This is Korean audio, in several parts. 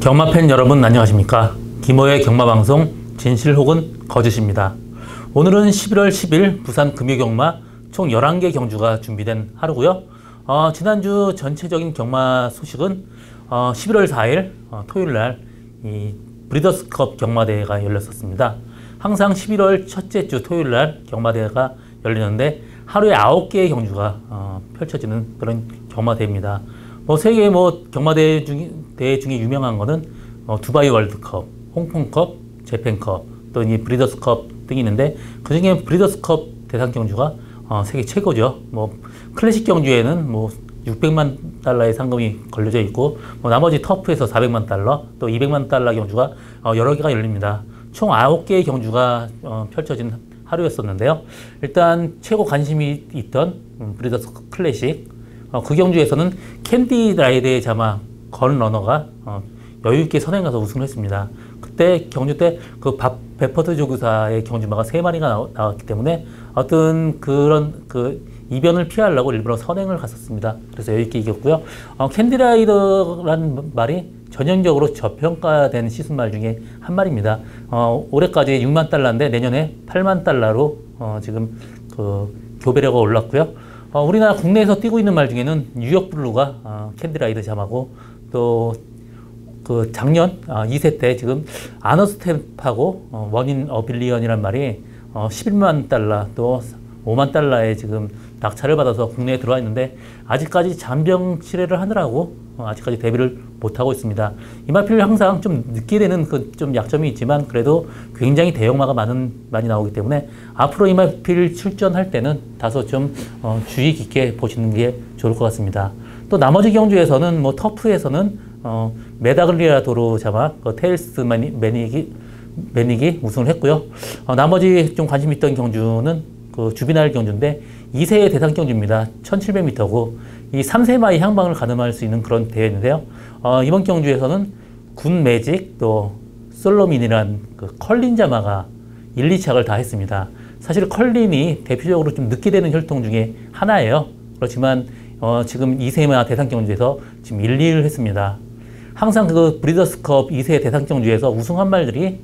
경마팬 여러분 안녕하십니까. 김호의 경마방송 진실 혹은 거짓입니다. 오늘은 11월 10일 부산 금요경마 총 11개 경주가 준비된 하루고요. 지난주 전체적인 경마 소식은 11월 4일 토요일날 이 브리더스컵 경마대회가 열렸었습니다. 항상 11월 첫째 주 토요일날 경마대회가 열리는데 하루에 9개의 경주가 펼쳐지는 그런 경마대회입니다. 세계 경마대회 중에 유명한 거는 두바이 월드컵, 홍콩컵, 재팬컵, 또 이 브리더스컵 등이 있는데 그 중에 브리더스컵 대상 경주가 세계 최고죠. 클래식 경주에는 600만 달러의 상금이 걸려져 있고 나머지 터프에서 400만 달러, 또 200만 달러 경주가 여러 개가 열립니다. 총 9개의 경주가 펼쳐진 하루였었는데요. 일단 최고 관심이 있던 브리더스 클래식, 그 경주에서는 캔디 라이드의 자마 건러너가 여유있게 선행가서 우승을 했습니다. 그때 경주 때 그 베퍼드 조교사의 경주마가 3마리가 나왔기 때문에 어떤 그런 이변을 피하려고 일부러 선행을 갔었습니다. 그래서 여유있게 이겼고요. 캔디 라이더라는 말이 전형적으로 저평가된 시순말 중에 한 말입니다. 올해까지 6만 달러인데 내년에 8만 달러로 지금 교배료가 올랐고요. 우리나라 국내에서 뛰고 있는 말 중에는 뉴욕블루가 캔디라이더 자마고, 또 작년 2세 때 지금 아너스텝하고 원인 어빌리언이란 말이 11만 달러 또 5만 달러에 지금 낙찰을 받아서 국내에 들어와 있는데 아직까지 잔병 치레를 하느라고 아직까지 데뷔를 못하고 있습니다. 이마필 항상 좀 늦게 되는 좀 약점이 있지만 그래도 굉장히 대형마가 많이 나오기 때문에 앞으로 이마필 출전할 때는 다소 좀 주의 깊게 보시는 게 좋을 것 같습니다. 또 나머지 경주에서는 터프에서는 메다글리아 도로 자마 테일스 매닉이 우승을 했고요. 나머지 좀 관심 있던 경주는 주비나일 경주인데 2세의 대상 경주입니다. 1700m고 이 3세마의 향방을 가늠할 수 있는 그런 대회인데요. 이번 경주에서는 군 매직 또 솔로민이란 컬린 자마가 1, 2착을 다 했습니다. 사실 컬린이 대표적으로 좀 늦게 되는 혈통 중에 하나예요. 그렇지만 지금 2세마 대상 경주에서 지금 1, 2를 했습니다. 항상 브리더스컵 2세 대상 경주에서 우승한 말들이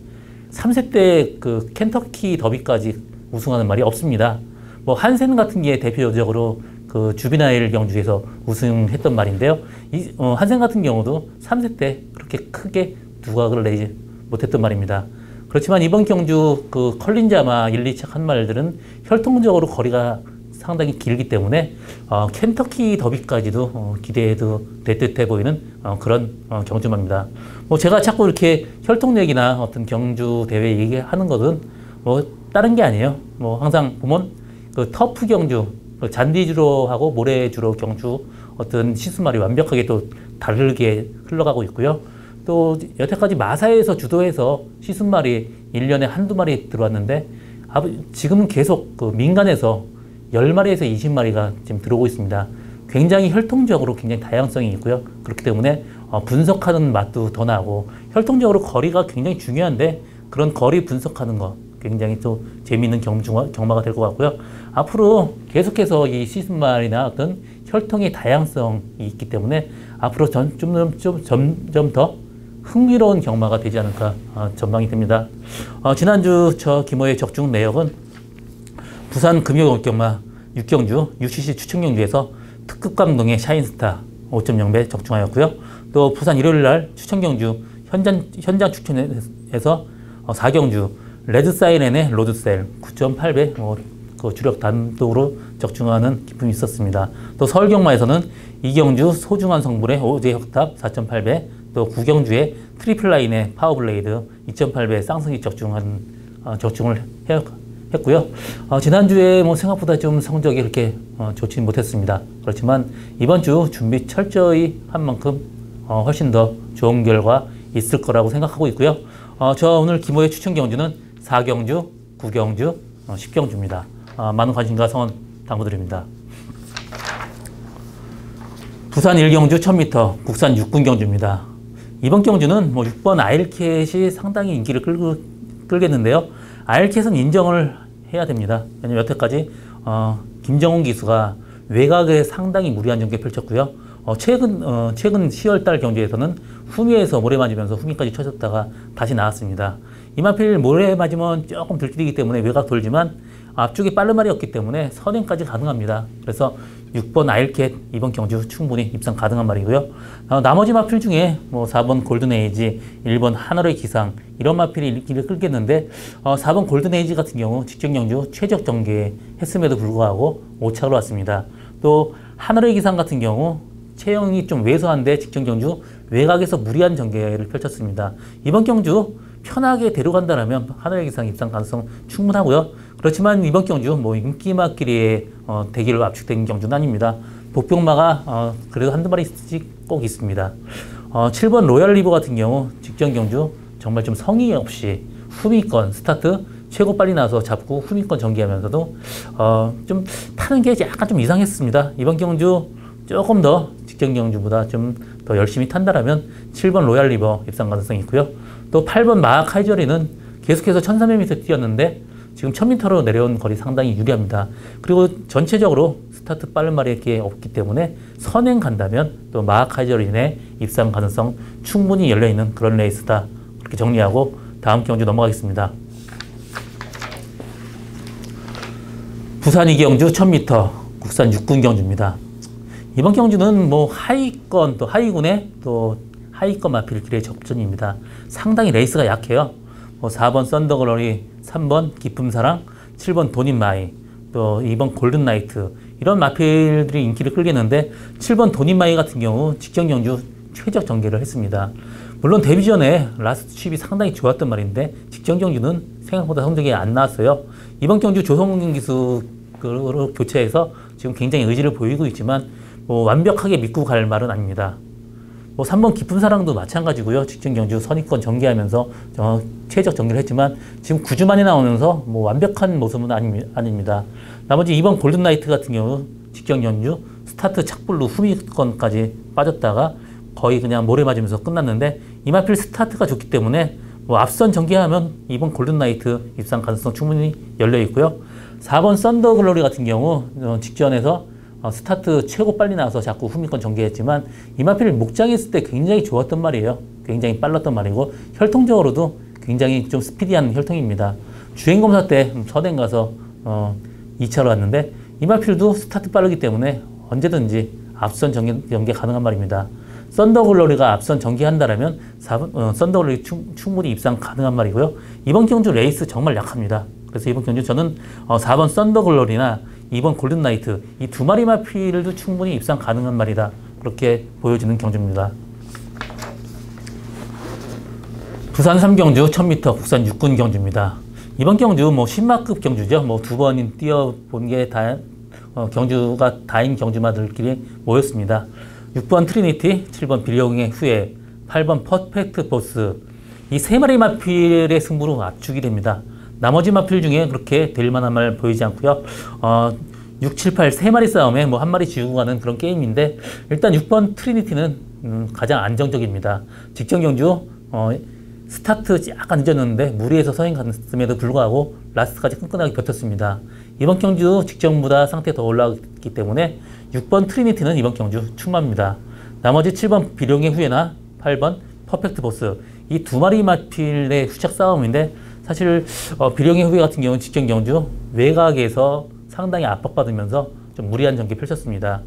3세 때 켄터키 더비까지 우승하는 말이 없습니다. 한센 같은 게 대표적으로 주비나일 경주에서 우승했던 말인데요. 한센 같은 경우도 3세 때 그렇게 크게 두각을 내지 못했던 말입니다. 그렇지만 이번 경주 컬린 자마 1, 2착 한 말들은 혈통적으로 거리가 상당히 길기 때문에 켄터키 더비까지도 기대해도 될 듯해 보이는 그런 경주마입니다. 제가 자꾸 이렇게 혈통력이나 어떤 경주 대회 얘기하는 것은 다른 게 아니에요. 항상 보면 터프 경주, 잔디주로 하고 모래주로 경주 어떤 시순말이 완벽하게 또 다르게 흘러가고 있고요. 또 여태까지 마사에서 주도해서 시순말이 1년에 한두 마리 들어왔는데 지금은 계속 민간에서 10마리에서 20마리가 지금 들어오고 있습니다. 굉장히 혈통적으로 굉장히 다양성이 있고요. 그렇기 때문에 분석하는 맛도 더 나고 혈통적으로 거리가 굉장히 중요한데 그런 거리 분석하는 거 굉장히 또 재미있는 경마가 될 것 같고요. 앞으로 계속해서 이 시순말이나 어떤 혈통의 다양성이 있기 때문에 앞으로 점점 더 흥미로운 경마가 되지 않을까 전망이 됩니다. 지난주 저 김호의 적중 내역은 부산 금요경마 6경주 UCC 추천경주에서 특급 감동의 샤인스타 5.0배 적중하였고요. 또 부산 일요일날 추천경주 현장 추천에서 4경주 레드사이렌의 로드셀 9.8배 주력 단독으로 적중하는 기쁨이 있었습니다. 또 서울경마에서는 2경주 소중한 성분의 오제 혁탑 4.8배, 또 9경주의 트리플라인의 파워블레이드 2.8배 쌍승이 적중을 했고요. 지난주에 생각보다 좀 성적이 그렇게 좋지 못했습니다. 그렇지만 이번 주 준비 철저히 한 만큼 훨씬 더 좋은 결과 있을 거라고 생각하고 있고요. 저 오늘 김호의 추천 경주는 4경주, 9경주, 10경주입니다. 많은 관심과 성원 당부드립니다. 부산 1경주 1000m 국산 6군 경주입니다. 이번 경주는 6번 아일캣이 상당히 인기를 끌겠는데요. 아일캣은 인정을 해야 됩니다. 왜냐면 여태까지 김정훈 기수가 외곽에 상당히 무리한 전개 펼쳤고요. 최근 10월달 경주에서는 후미에서 모래 맞으면서 후미까지 쳐졌다가 다시 나왔습니다. 이마필 모래 맞으면 조금 들뜨리기 때문에 외곽 돌지만 앞쪽이 빠른 말이었기 때문에 선행까지 가능합니다. 그래서 6번 아일캣 이번 경주 충분히 입상 가능한 말이고요. 나머지 마필 중에 뭐 4번 골든에이지, 1번 하늘의 기상 이런 마필이 길을 끌겠는데 4번 골든에이지 같은 경우 직전 경주 최적 전개 했음에도 불구하고 5착으로 왔습니다. 또 하늘의 기상 같은 경우 체형이 좀 왜소한데 직전 경주 외곽에서 무리한 전개를 펼쳤습니다. 이번 경주 편하게 데려간다면 하늘의 기상 입상 가능성 충분하고요. 그렇지만 이번 경주 뭐 인기마끼리의 대기를 압축된 경주는 아닙니다. 복병마가 그래도 한두 마리씩 꼭 있습니다. 7번 로얄 리버 같은 경우 직전 경주 정말 좀 성의 없이 후미권 스타트 최고 빨리 나서 잡고 후미권 전개하면서도 좀 타는 게 약간 좀 이상했습니다. 이번 경주 조금 더 직전 경주보다 좀 더 열심히 탄다라면 7번 로얄 리버 입상 가능성이 있고요. 또 8번 마하 카이저리는 계속해서 1300m 뛰었는데 지금 1000m로 내려온 거리 상당히 유리합니다. 그리고 전체적으로 스타트 빠른 말이 없기 때문에 선행 간다면 또 마하 카이저린의 입상 가능성 충분히 열려있는 그런 레이스다. 그렇게 정리하고 다음 경주 넘어가겠습니다. 부산 이경주 1000m 국산 6군 경주입니다. 이번 경주는 뭐 하위권 또 하위군의 또 하위권 마필 길의 접전입니다. 상당히 레이스가 약해요. 4번 썬더글로리, 3번 기쁨사랑, 7번 돈인마이, 또 2번 골든나이트 이런 마필들이 인기를 끌겠는데 7번 돈인마이 같은 경우 직전 경주 최적 전개를 했습니다. 물론 데뷔 전에 라스트 칩이 상당히 좋았던 말인데 직전 경주는 생각보다 성적이 안 나왔어요. 이번 경주 조성근 기수로 교체해서 지금 굉장히 의지를 보이고 있지만 완벽하게 믿고 갈 말은 아닙니다. 3번 깊은 사랑도 마찬가지고요. 직전 경주 선입권 전개하면서 최적 전개를 했지만 지금 9주 만에 나오면서 완벽한 모습은 아닙니다. 나머지 2번 골든나이트 같은 경우 직전 경주 스타트 착불로 후미권까지 빠졌다가 거의 그냥 모래 맞으면서 끝났는데 이마필 스타트가 좋기 때문에 앞선 전개하면 2번 골든나이트 입상 가능성 충분히 열려 있고요. 4번 썬더글로리 같은 경우 직전에서 스타트 최고 빨리 나와서 자꾸 후미권 전개했지만 이마필 목장했을 때 굉장히 좋았던 말이에요. 굉장히 빨랐던 말이고 혈통적으로도 굉장히 좀 스피디한 혈통입니다. 주행검사 때 선행 가서 2차로 왔는데 이마필도 스타트 빠르기 때문에 언제든지 앞선 전개 가능한 말입니다. 썬더글로리가 앞선 전개한다라면 썬더글로리 충분히 입상 가능한 말이고요. 이번 경주 레이스 정말 약합니다. 그래서 이번 경주 저는 4번 썬더글로리나 2번 골든나이트 이 두 마리 마필도 충분히 입상 가능한 말이다. 그렇게 보여지는 경주입니다. 부산 3경주 1000m 국산 6군 경주입니다. 이번 경주 신마급 경주죠. 두 번 뛰어본 게 경주가 다인 경주마들끼리 모였습니다. 6번 트리니티, 7번 비룡의 후예, 8번 퍼펙트 보스 이 세 마리 마필의 승부로 압축이 됩니다. 나머지 마필 중에 그렇게 될 만한 말 보이지 않고요. 6, 7, 8 세 마리 싸움에 한 마리 지우고 가는 그런 게임인데 일단 6번 트리니티는 가장 안정적입니다. 직전 경주 스타트 약간 늦었는데 무리해서 서행 갔음에도 불구하고 라스트까지 끈끈하게 버텼습니다. 이번 경주 직전보다 상태 더 올라갔기 때문에 6번 트리니티는 이번 경주 충만합니다. 나머지 7번 비룡의 후예나 8번 퍼펙트 보스 이 두 마리 마필의 후착 싸움인데 사실 비룡의 후예 같은 경우는 직전 경주 외곽에서 상당히 압박받으면서 좀 무리한 전개 펼쳤습니다.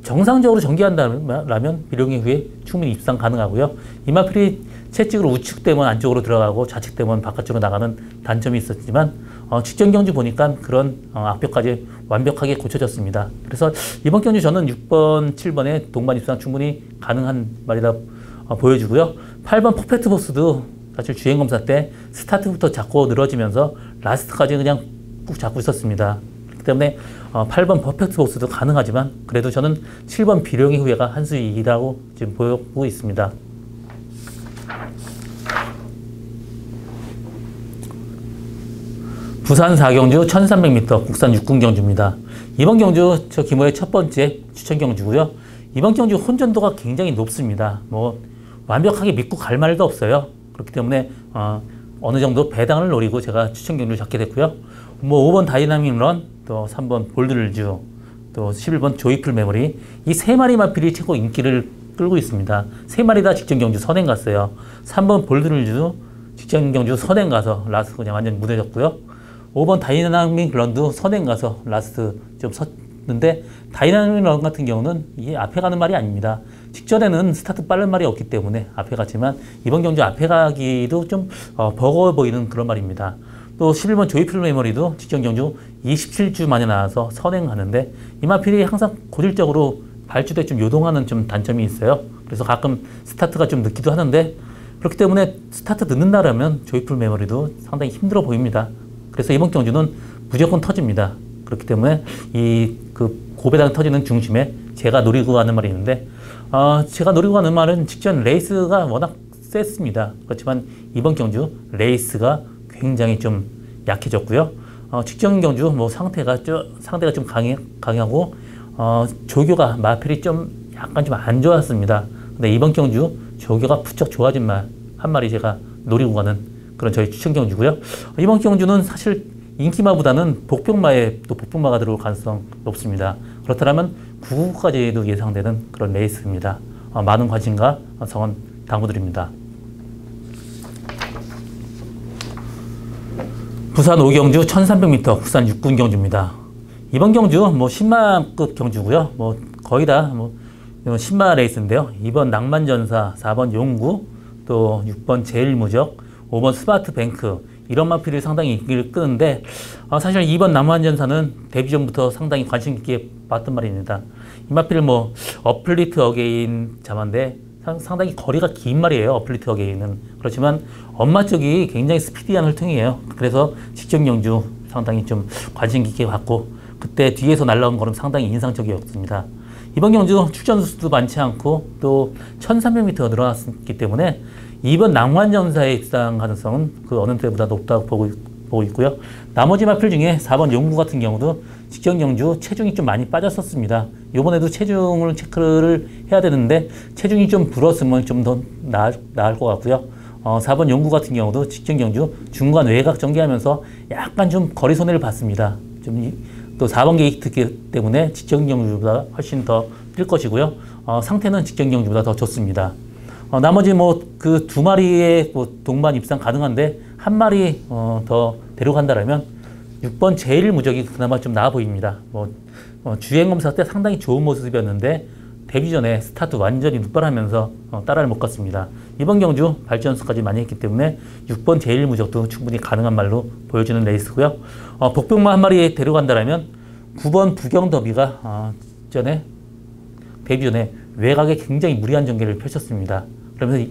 정상적으로 전개한다면 비룡의 후예 충분히 입상 가능하고요. 이 마필이 채찍으로 우측되면 안쪽으로 들어가고 좌측되면 바깥쪽으로 나가는 단점이 있었지만 직전 경주 보니까 그런 악벽까지 완벽하게 고쳐졌습니다. 그래서 이번 경주 저는 6번, 7번의 동반 입상 충분히 가능한 말이다 보여주고요. 8번 퍼펙트 보스도 사실 주행검사 때 스타트부터 자꾸 늘어지면서 라스트까지 그냥 꾹 잡고 있었습니다. 그렇기 때문에 8번 퍼펙트 보스도 가능하지만 그래도 저는 7번 비룡의 후예가 한 수이라고 지금 보고 있습니다. 부산 4경주 1300m 국산 6군 경주입니다. 이번 경주 저 규모의 첫 번째 추천 경주고요. 이번 경주 혼전도가 굉장히 높습니다. 완벽하게 믿고 갈 말도 없어요. 그렇기 때문에 어느 정도 배당을 노리고 제가 추천 경주를 잡게 됐고요. 5번 다이나믹 런, 또 3번 볼드를주, 또 11번 조이풀 메모리, 이 세 마리 마필이 최고 인기를 끌고 있습니다. 세 마리 다 직전 경주 선행 갔어요. 3번 볼드릴주 직전 경주 선행 가서 라스트 그냥 완전 무너졌고요. 5번 다이나믹 런도 선행 가서 라스트 좀 섰는데, 다이나믹 런 같은 경우는 이게 앞에 가는 말이 아닙니다. 직전에는 스타트 빠른 말이 없기 때문에 앞에 갔지만 이번 경주 앞에 가기도 좀 버거워 보이는 그런 말입니다. 또 11번 조이풀 메모리도 직전 경주 27주 만에 나와서 선행하는데, 이 마필이 항상 고질적으로 발주대 좀 요동하는 좀 단점이 있어요. 그래서 가끔 스타트가 좀 늦기도 하는데, 그렇기 때문에 스타트 늦는다라면 조이풀 메모리도 상당히 힘들어 보입니다. 그래서 이번 경주는 무조건 터집니다. 그렇기 때문에 이 고배당 터지는 중심에 제가 노리고 가는 말이 있는데, 제가 노리고 가는 말은 직전 레이스가 워낙 셌습니다. 그렇지만 이번 경주 레이스가 굉장히 좀 약해졌고요. 직전 경주 뭐 상대가 좀 강하고 조교가 마필이 좀 약간 좀 안 좋았습니다. 근데 이번 경주 조교가 부쩍 좋아진 말 한 마리 제가 노리고 가는 그런 저희 추천 경주고요. 이번 경주는 사실 인기마보다는 복병마가 들어올 가능성 높습니다. 그렇다면 9구까지도 예상되는 그런 레이스입니다. 많은 관심과 성원 당부드립니다. 부산 5경주 1300m 국산 6군 경주입니다. 이번 경주 뭐 10마급 경주고요. 뭐 거의 다 10마 레이스인데요. 2번 낭만전사, 4번 용구, 또 6번 제일무적, 5번 스마트뱅크, 이런 마필이 상당히 인기를 끄는데, 사실 2번 낭만전사는 데뷔 전부터 상당히 관심 있게 봤던 말입니다. 이 마필 어플리트 어게인 자만데 상당히 거리가 긴 말이에요. 어플리트 어게인은. 그렇지만 엄마 쪽이 굉장히 스피디한 혈통이에요. 그래서 직전 경주 상당히 좀 관심 깊게 봤고, 그때 뒤에서 날라온 걸음 상당히 인상적이었습니다. 이번 경주 출전 수도 많지 않고 또 1300m가 늘어났기 때문에 이번 낭만전사의 입상 가능성은 그 어느 때보다 높다고 보고 있고요. 나머지 마필 중에 4번 용구 같은 경우도 직전 경주 체중이 좀 많이 빠졌었습니다. 이번에도 체중을 체크를 해야 되는데 체중이 좀 불었으면 좀 더 나을 것 같고요. 4번 용구 같은 경우도 직전 경주 중간 외곽 전개하면서 약간 좀 거리 손해를 봤습니다. 또 4번 게이트 때문에 직전 경주보다 훨씬 더 뛸 것이고요. 상태는 직전 경주보다 더 좋습니다. 나머지 그 두 마리의 동반 입상 가능한데 한 마리 더 데려간다라면 6번 제일무적이 그나마 좀 나아 보입니다. 주행검사 때 상당히 좋은 모습이었는데 데뷔 전에 스타트 완전히 눕발하면서 따라를 못 갔습니다. 이번 경주 발전수까지 많이 했기 때문에 6번 제일무적도 충분히 가능한 말로 보여주는 레이스고요. 복병마 한 마리 데려간다라면 9번 부경더비가 데뷔 전에 외곽에 굉장히 무리한 전개를 펼쳤습니다. 그러면서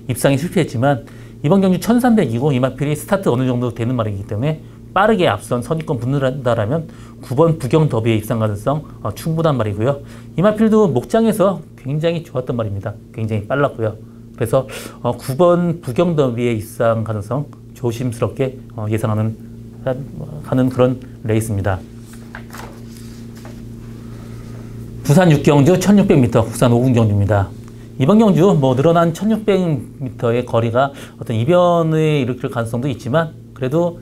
입상이 실패했지만 이번 경주 1300이고 이 마필이 스타트 어느 정도 되는 말이기 때문에 빠르게 앞선 선입권 붙는다라면 9번 부경 더비의 입상 가능성 충분한 말이고요. 이 마필도 목장에서 굉장히 좋았던 말입니다. 굉장히 빨랐고요. 그래서 9번 부경 더비의 입상 가능성 조심스럽게 예상하는 그런 레이스입니다. 부산 6경주 1600m 국산 5군 경주입니다. 이번 경주 늘어난 1600m의 거리가 어떤 이변을 일으킬 가능성도 있지만 그래도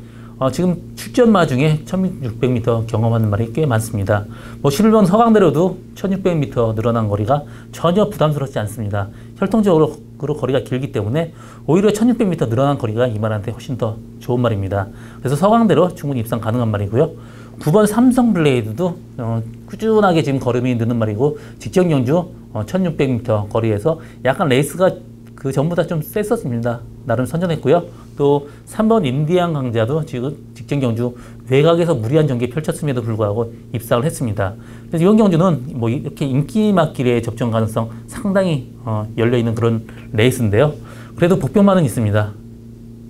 지금 출전마 중에 1600m 경험하는 말이 꽤 많습니다. 11번 서강대로도 1600m 늘어난 거리가 전혀 부담스럽지 않습니다. 혈통적으로 거리가 길기 때문에 오히려 1600m 늘어난 거리가 이 말한테 훨씬 더 좋은 말입니다. 그래서 서강대로 충분히 입상 가능한 말이고요. 9번 삼성블레이드도 꾸준하게 지금 걸음이 느는 말이고 직전 경주 1600m 거리에서 약간 레이스가 그 전보다 좀 셌었습니다. 나름 선전했고요. 또 3번 인디안 강자도 지금 직전 경주 외곽에서 무리한 전개 펼쳤음에도 불구하고 입상을 했습니다. 그래서 이번 경주는 이렇게 인기마길의 접전 가능성 상당히 열려있는 그런 레이스인데요. 그래도 복병만은 있습니다.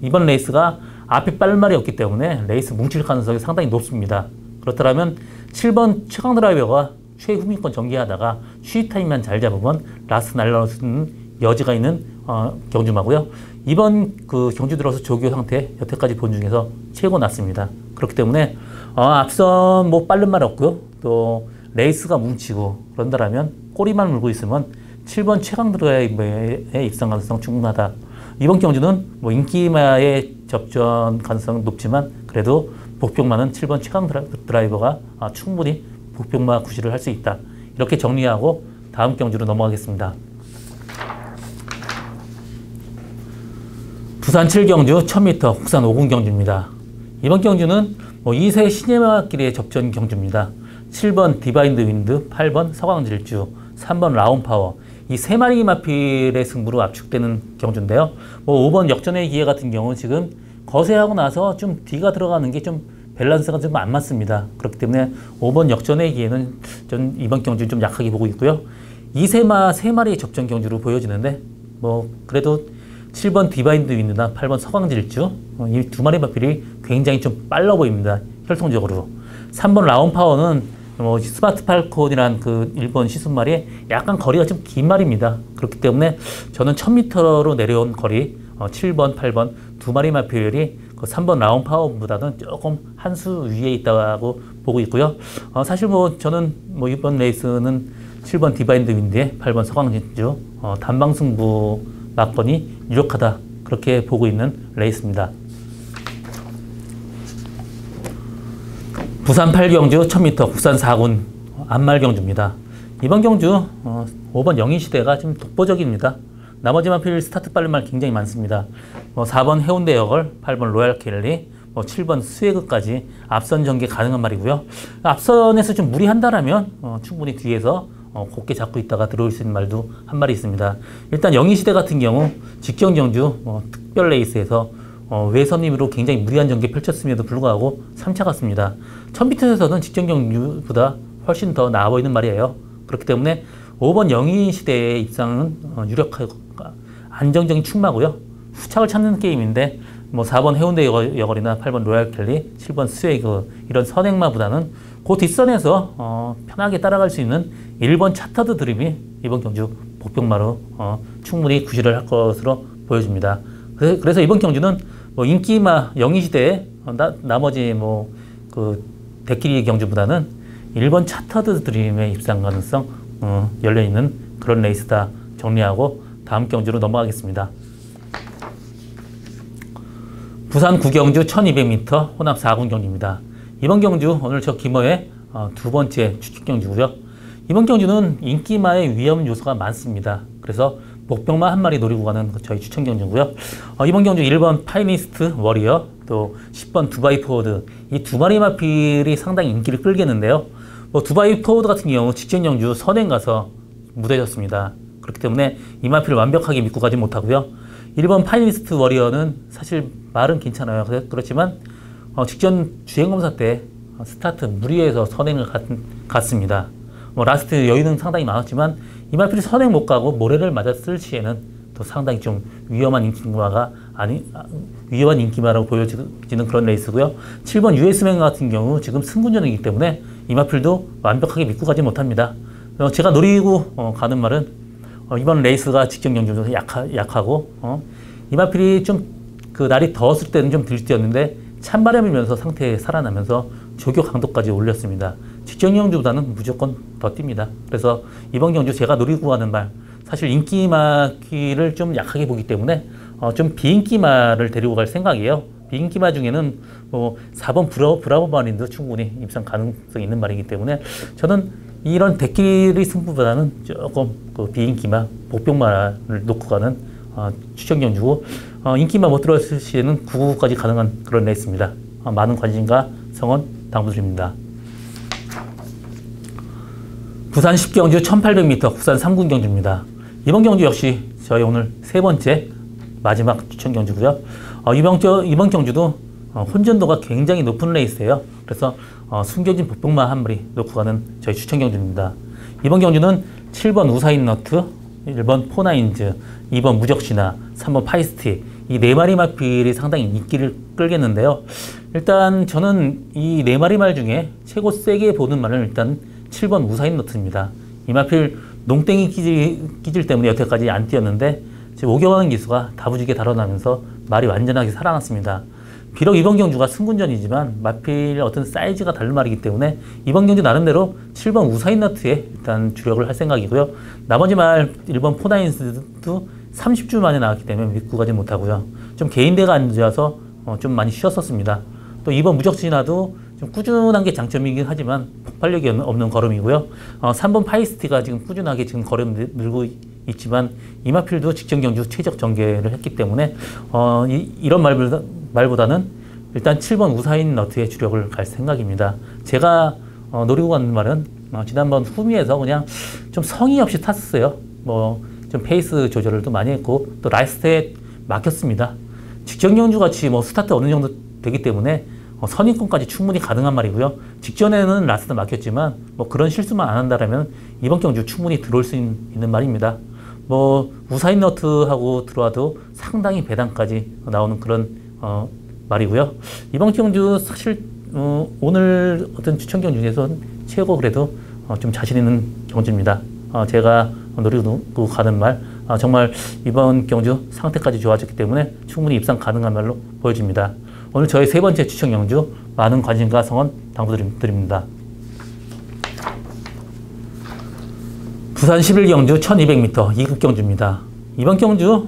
이번 레이스가 앞에 빠른 말이 없기 때문에 레이스 뭉칠 가능성이 상당히 높습니다. 그렇다면 7번 최강 드라이버가 최후미권 전개하다가 쉬 타임만 잘 잡으면 라스트 날라오는 여지가 있는 경주마고요. 이번 경주 들어서 조교 상태 여태까지 본 중에서 최고 났습니다. 그렇기 때문에 앞선 빠른 말 없고요. 또 레이스가 뭉치고 그런다라면 꼬리만 물고 있으면 7번 최강 드라이버의 입상 가능성 충분하다. 이번 경주는 인기마의 접전 가능성은 높지만 그래도 복병만은 7번 최강 드라이버가 충분히 복병마 구실을 할 수 있다. 이렇게 정리하고 다음 경주로 넘어가겠습니다. 부산 7경주 1000m 국산 5군 경주입니다. 이번 경주는 2세 시네마길의 접전 경주입니다. 7번 디바인드 윈드, 8번 서광질주, 3번 라운파워, 이 세 마리 마필의 승부로 압축되는 경주인데요. 5번 역전의 기회 같은 경우 지금 거세하고 나서 좀 뒤가 들어가는 게 좀 밸런스가 좀 안 맞습니다. 그렇기 때문에 5번 역전의 기회는 전 이번 경주 좀 약하게 보고 있고요. 2세마 세 마리의 접전 경주로 보여지는데 그래도 7번 디바인드 윈드나 8번 서광질주 이 두 마리 마필이 굉장히 좀 빨라 보입니다. 혈통적으로. 3번 라운파워는 스마트 팔콘이란 그 일본 시순말이 약간 거리가 좀 긴 말입니다. 그렇기 때문에 저는 1000m로 내려온 거리 7번, 8번 두 마리 마필이 그 3번 라운파워보다는 조금 한 수 위에 있다고 보고 있고요. 사실 저는 이번 레이스는 7번 디바인드 윈드에 8번 서광진주 단방 승부 막건이 유력하다 그렇게 보고 있는 레이스입니다. 부산 8경주 1000m 국산 4군 안말 경주입니다. 이번 경주 5번 영희시대가 좀 독보적입니다. 나머지 마필 스타트 빠른 말 굉장히 많습니다. 4번 해운대 여걸, 8번 로얄 켈리, 7번 스웨그까지 앞선 전개 가능한 말이고요. 앞선에서 좀 무리한다라면 충분히 뒤에서 곱게 잡고 있다가 들어올 수 있는 말도 한 마리 있습니다. 일단 영희시대 같은 경우 직전 경주 특별 레이스에서 외선임으로 굉장히 무리한 전개 펼쳤음에도 불구하고 3차 갔습니다. 1000m에서는 직전 경주보다 훨씬 더 나아 보이는 말이에요. 그렇기 때문에 5번 영희시대의 입상은 유력하고 안정적인 충마고요. 후착을 찾는 게임인데 4번 해운대 여걸이나 8번 로얄 켈리, 7번 스웨이그 이런 선행마보다는 그 뒷선에서 편하게 따라갈 수 있는 1번 차터드 드림이 이번 경주 복병마로 충분히 구실을 할 것으로 보여집니다. 그래서 이번 경주는 인기마 영희시대의 나머지 그 대끼리 경주보다는 1번 차터드 드림의 입상 가능성 열려있는 그런 레이스다 정리하고 다음 경주로 넘어가겠습니다. 부산 9경주 1200m 혼합 4군 경주입니다. 이번 경주 오늘 저 김어의 두 번째 추측 경주고요. 이번 경주는 인기마의 위험 요소가 많습니다. 그래서 복병마 한 마리 노리고 가는 저희 추천 경주고요. 이번 경주 1번 파이니스트 워리어, 또 10번 두바이 포워드 이 두 마리 마필이 상당히 인기를 끌겠는데요. 두바이 포워드 같은 경우 직전 경주 선행 가서 무뎌졌습니다. 그렇기 때문에 이 마필을 완벽하게 믿고 가지 못하고요. 1번 파이니스트 워리어는 사실 말은 괜찮아요. 그렇지만 직전 주행검사 때 스타트 무리해서 선행을 갔습니다. 라스트 여유는 상당히 많았지만 이 마필이 선행 못 가고 모래를 맞았을 시에는 또 상당히 좀 위험한 인기마라고 보여지는 그런 레이스고요. 7번 US맨 같은 경우 지금 승군전이기 때문에 이 마필도 완벽하게 믿고 가지 못합니다. 제가 노리고 가는 말은 이번 레이스가 직전 경주에서 약하고 이 마필이 좀 그 날이 더웠을 때는 좀 들뛰었는데 찬바람이 불면서 상태에 살아나면서 조교 강도까지 올렸습니다. 직전 경주보다는 무조건 더 뜁니다. 그래서 이번 경주 제가 노리고 가는 말 사실 인기마키를 좀 약하게 보기 때문에 좀 비인기마를 데리고 갈 생각이에요. 비인기마 중에는 4번 브라보 마린도 충분히 입상 가능성이 있는 말이기 때문에 저는 이런 대끼리 승부보다는 조금 그 비인기마, 복병마를 놓고 가는 추천 경주고 인기마 못 들어왔을 시에는 999까지 가능한 그런 레이스입니다. 많은 관심과 성원 당부드립니다. 부산 10경주 1800m 국산 3군 경주입니다. 이번 경주 역시 저희 오늘 세 번째 마지막 추천 경주고요. 이번 경주도 혼전도가 굉장히 높은 레이스예요. 그래서 숨겨진 복병마 한 마리 놓고 가는 저희 추천 경주입니다. 이번 경주는 7번 우사인 너트, 1번 포나인즈, 2번 무적시나, 3번 파이스티 이 네 마리 마필이 상당히 인기를 끌겠는데요. 일단 저는 이 네 마리 말 중에 최고 세게 보는 말은 일단 7번 우사인 너트입니다. 이 마필 농땡이 기질 때문에 여태까지 안 뛰었는데 지금 5개월 기수가 다부지게 달아나면서 말이 완전하게 살아났습니다. 비록 이번 경주가 승군전이지만 마필 어떤 사이즈가 다른 말이기 때문에 이번 경주 나름대로 7번 우사인 너트에 일단 주력을 할 생각이고요. 나머지 말 1번 포나인스도 30주 만에 나왔기 때문에 믿고 가지 못하고요. 좀 개인대가 안 좋아서 좀 많이 쉬었었습니다. 또 2번 무적신화도 좀 꾸준한 게 장점이긴 하지만 폭발력이 없는 걸음이고요. 3번 파이스티가 지금 꾸준하게 지금 걸음 늘고 있지만 이마필도 직전 경주 최적 전개를 했기 때문에 이런 말보다는 일단 7번 우사인 너트의 주력을 갈 생각입니다. 제가 노리고 가는 말은 지난번 후미에서 그냥 좀 성의 없이 탔었어요. 뭐 좀 페이스 조절을 또 많이 했고 또 라스트에 막혔습니다. 직전 경주 같이 뭐 스타트 어느 정도 되기 때문에 선입권까지 충분히 가능한 말이고요. 직전에는 라스트 막혔지만 뭐 그런 실수만 안 한다라면 이번 경주 충분히 들어올 수 있는 말입니다. 뭐 우사인 너트하고 들어와도 상당히 배당까지 나오는 그런 말이고요. 이번 경주 사실 오늘 어떤 추천 경주 중에서 최고 그래도 좀 자신 있는 경주입니다. 제가 노리고 가는 말 정말 이번 경주 상태까지 좋아졌기 때문에 충분히 입상 가능한 말로 보여집니다. 오늘 저희 세 번째 추천 경주 많은 관심과 성원 당부드립니다. 부산 11경주 1200m 2급 경주입니다. 이번 경주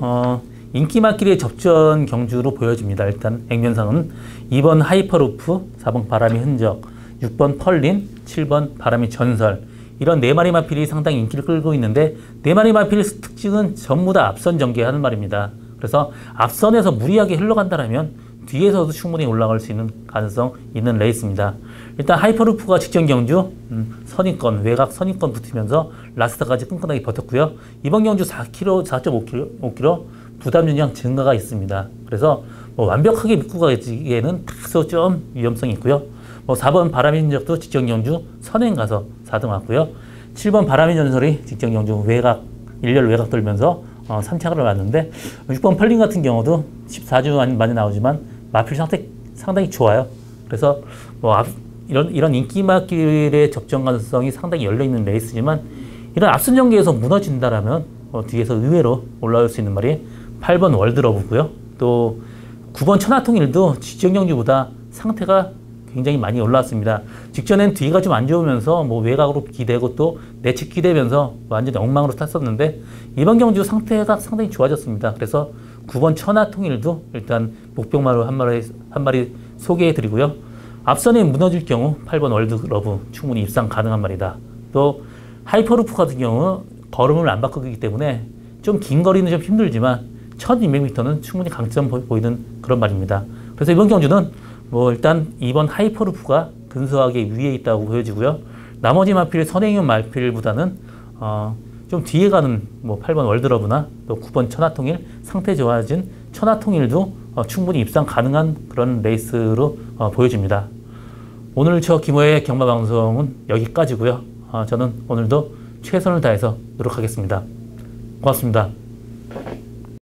인기맛길의 접전 경주로 보여집니다. 일단 액면상은 2번 하이퍼루프, 4번 바람이 흔적, 6번 펄린, 7번 바람이 전설 이런 네 마리 마필이 상당히 인기를 끌고 있는데 네 마리 마필의 특징은 전부 다 앞선 전개하는 말입니다. 그래서 앞선에서 무리하게 흘러간다면 뒤에서도 충분히 올라갈 수 있는 가능성 있는 레이스입니다. 일단 하이퍼루프가 직전 경주 선입권, 외곽 선입권 붙으면서 라스트까지 끈끈하게 버텼고요. 이번 경주 4km, 4.5km 부담 연량 증가가 있습니다. 그래서 뭐 완벽하게 믿고 가기에는 다소 좀 위험성이 있고요. 뭐 4번 바람의 흔적도 직전 경주 선행 가서 4등 왔고요. 7번 바람의 전설이 직전 경주 외곽, 일렬 외곽 돌면서 3착을 왔는데 6번 펄린 같은 경우도 14주 만에 나오지만 마필 상당히 좋아요. 그래서 뭐 이런 인기맛길의 접전 가능성이 상당히 열려있는 레이스지만 이런 앞선 전개에서 무너진다라면 뒤에서 의외로 올라올 수 있는 말이 8번 월드러브고요. 또 9번 천하통일도 직전 경주보다 상태가 굉장히 많이 올라왔습니다. 직전엔 뒤가 좀 안 좋으면서 뭐 외곽으로 기대고 또 내측 기대면서 완전히 엉망으로 탔었는데 이번 경주 상태가 상당히 좋아졌습니다. 그래서 9번 천하통일도 일단 목병마로 한 마리 소개해 드리고요. 앞선에 무너질 경우 8번 월드러브 충분히 입상 가능한 말이다. 또 하이퍼루프 같은 경우 걸음을 안 바꾸기 때문에 좀 긴 거리는 좀 힘들지만 1200m는 충분히 강점 보이는 그런 말입니다. 그래서 이번 경주는 뭐 일단 2번 하이퍼루프가 근소하게 위에 있다고 보여지고요. 나머지 마필 선행형 마필보다는 좀 뒤에 가는 뭐 8번 월드러브나 또 9번 천하통일 상태 좋아진 천하통일도 충분히 입상 가능한 그런 레이스로 보여집니다. 오늘 저 김호의 경마방송은 여기까지고요. 저는 오늘도 최선을 다해서 노력하겠습니다. 고맙습니다.